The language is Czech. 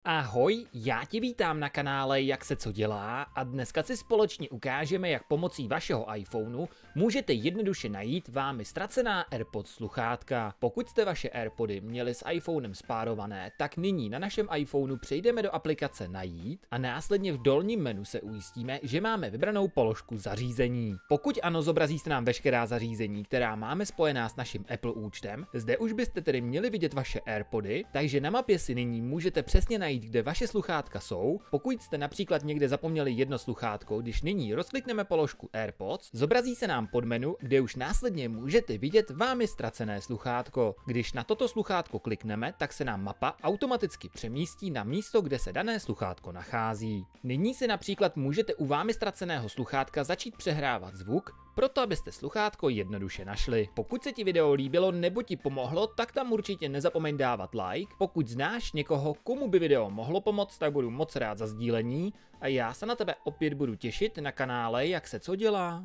Ahoj, já tě vítám na kanále Jak se co dělá a dneska si společně ukážeme, jak pomocí vašeho iPhoneu můžete jednoduše najít vámi ztracená AirPods sluchátka. Pokud jste vaše AirPody měli s iPhonem spárované, tak nyní na našem iPhoneu přejdeme do aplikace Najít a následně v dolním menu se ujistíme, že máme vybranou položku zařízení. Pokud ano, zobrazí se nám veškerá zařízení, která máme spojená s naším Apple účtem. Zde už byste tedy měli vidět vaše AirPody, takže na mapě si nyní můžete přesně najít, kde vaše sluchátka jsou. Pokud jste například někde zapomněli jedno sluchátko, když nyní rozklikneme položku AirPods, zobrazí se nám podmenu, kde už následně můžete vidět vámi ztracené sluchátko. Když na toto sluchátko klikneme, tak se nám mapa automaticky přemístí na místo, kde se dané sluchátko nachází. Nyní si například můžete u vámi ztraceného sluchátka začít přehrávat zvuk, proto abyste sluchátko jednoduše našli. Pokud se ti video líbilo nebo ti pomohlo, tak tam určitě nezapomeň dávat like. Pokud znáš někoho, komu by video mohlo pomoct, tak budu moc rád za sdílení a já se na tebe opět budu těšit na kanále Jak se co dělá.